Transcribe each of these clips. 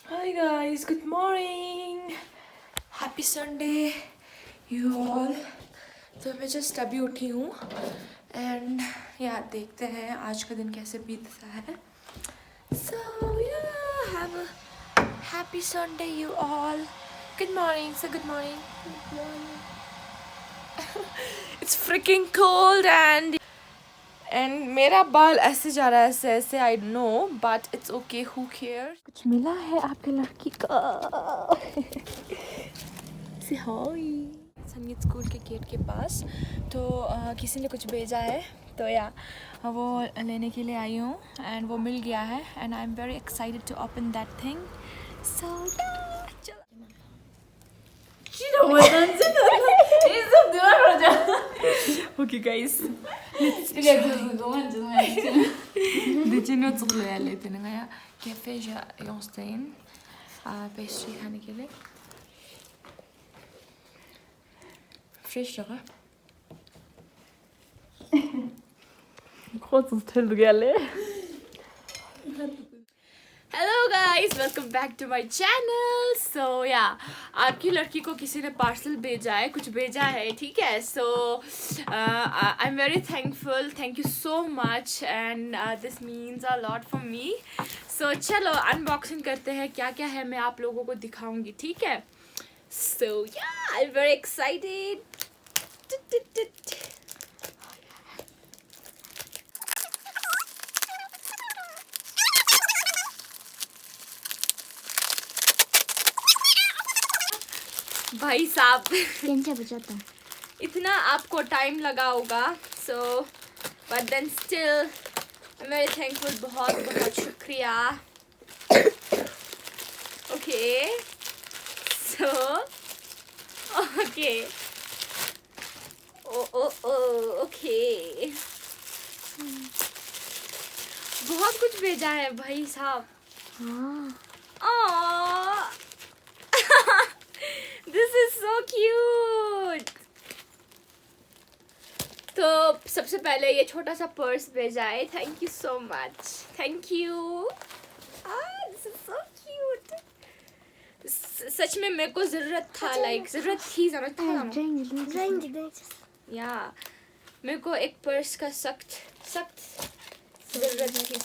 Hi guys, good morning. Happy Sunday, you all. तो मैं just अभी उठी हूँ एंड या देखते हैं आज का दिन कैसे बीतता है. So yeah, have a happy Sunday, you all. Good morning. Say good morning. Good morning. It's freaking cold and मेरा बाल ऐसे जा रहा है ऐसे ऐसे I know but it's okay who care. कुछ मिला है आपके लड़की को. से हाय संगीत स्कूल के गेट के पास तो किसी ने कुछ भेजा है तो या वो लेने के लिए आई हूँ एंड वो मिल गया है and I am very excited to open that thing. So okay guys دي جنو تصغلوا يا ليتي نغايا كيفاش يونستين pastry खाने के लिए फ्रेश जगह बहुत स्थिर गया. Hello guys, welcome back to my channel. So yeah आपकी लड़की को किसी ने पार्सल भेजा है, कुछ भेजा है, ठीक है. So I am very thankful, thank you so much and this means a lot for me. So चलो अनबॉक्सिंग करते हैं, क्या क्या है मैं आप लोगों को दिखाऊंगी, ठीक है. सो या आई एम वेरी एक्साइटेड. भाई साहब बचाता है. इतना आपको टाइम लगा होगा. So but then still I am very thankful. बहुत बहुत शुक्रिया. ओके सो ओके ओके बहुत कुछ भेजा है भाई साहब. हाँ. This is so cute. तो सबसे पहले ये छोटा सा पर्स भेजा है. Thank you so much. Thank you. This is so cute. सच में मेरे को जरूरत था, लाइक जरूरत थी या मेरे को एक पर्स का सख्त जरूरत थी.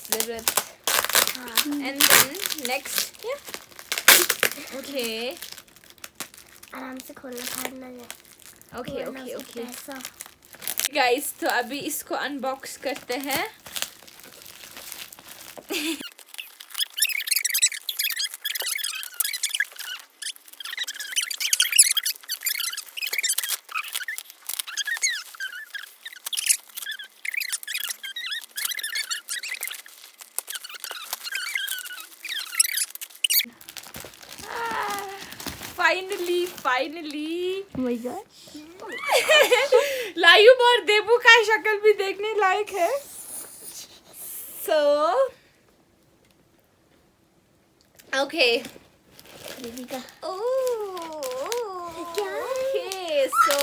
एंड देन नेक्स्ट ओके आराम से खोलना फाड़ना है. ओके गाइस, तो अभी इसको अनबॉक्स करते हैं. Finally Oh my gosh. Layu और देबू का शक्ल भी देखने लायक है. So okay okay so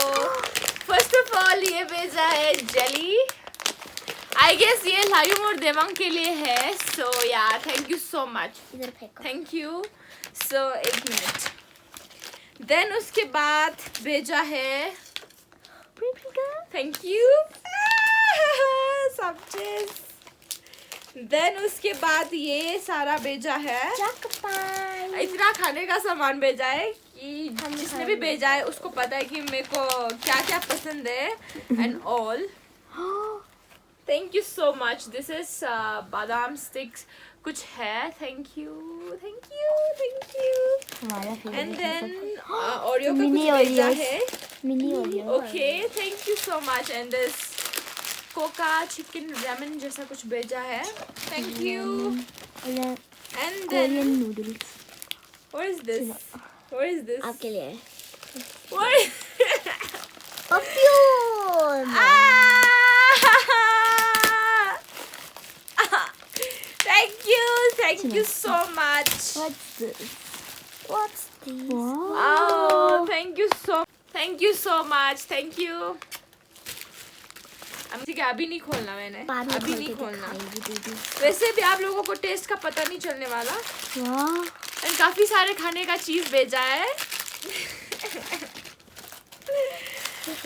first of all ये भेजा है जेली. आई गेस ये लायू और देवांग के लिए है. So yeah thank you so much. Thank you. So एक मिनट. देन उसके बाद भेजा है. थैंक यू सब चीज. देन उसके बाद ये सारा भेजा है. इतना खाने का सामान भेजा है कि जिसने भी भेजा है उसको पता है कि मेरे को क्या क्या पसंद है and all. Thank you so much. This is badam sticks कुछ है. Thank you. And then Oreo का कुछ भेजा है. Mini Oreo. Okay thank you so much. And this Koka chicken ramen जैसा कुछ भेजा है. Thank you. And then noodles. What is this आपके लिए. Perfume. Thank you so much. What's this? Wow, thank you so much. Thank you. ठीक है, अभी नहीं खोलना मैंने. अभी नहीं खोलना. वैसे भी आप लोगों को टेस्ट का पता नहीं चलने वाला. एंड काफ़ी सारे खाने का चीज़ भेजा है.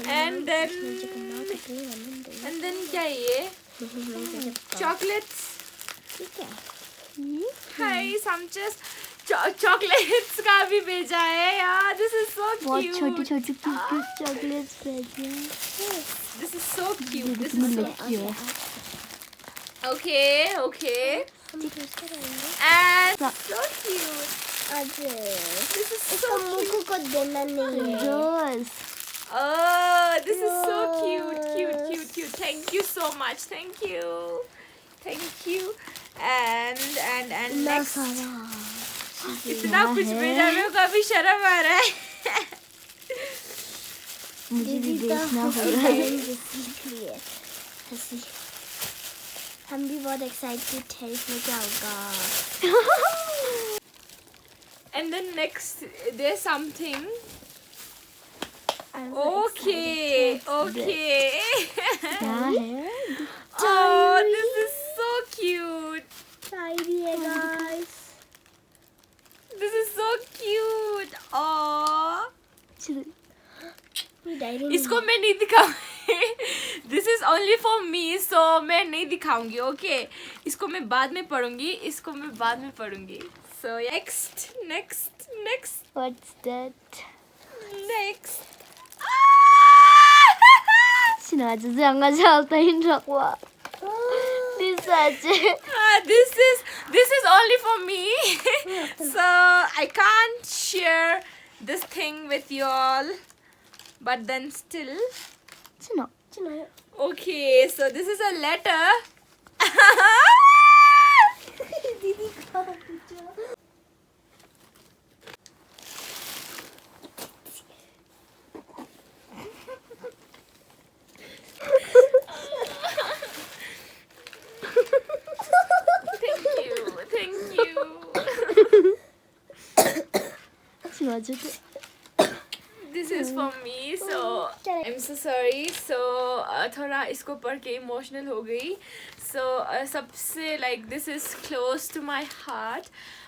एंड देन क्या है ये? चॉकलेट्स. ठीक है. हाय समचेस चॉकलेट्स का भी भेजा है यार. दिस इज सो बहुत क्यूट. छोटी छोटी क्यूट चॉकलेट्स भेजे हैं. This is so cute. This कितनी इज लकी है. ओके हम टूस्ट करेंगे. And so cute. अरे दिस इज इसको सो मुकु को देना नहीं है. जोस. Oh, this is so cute. Thank you so much. Thank you. And next. इतना कुछ भेजा मेरे को अभी शर्म आ रहा है. मुझे भी देखना होगा. हम भी बहुत एक्साइटेड है इसमें क्या होगा. And then next there's something. Okay. क्या है? Oh, this is so cute. Tiny है guys. This is so cute. Oh. इसको मैं नहीं दिखाऊंगी. This is only for me, so मैं नहीं दिखाऊंगी. Okay. इसको मैं बाद में पढ़ूंगी. So next. What's that? Next. Sinadya jangan jaltain rakwa. This is only for me. So I can't share this thing with you all, but then still. Chino. Okay, so this is a letter. Didi ka pucha. Thank you. This is for me, so I'm so sorry. So थोड़ा इसको पढ़ के emotional हो गई. So सबसे like this is close to my heart.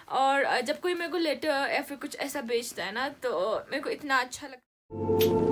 और जब कोई मेरे को लेटर या फिर कुछ ऐसा भेजता है ना तो मेरे को इतना अच्छा लगता है.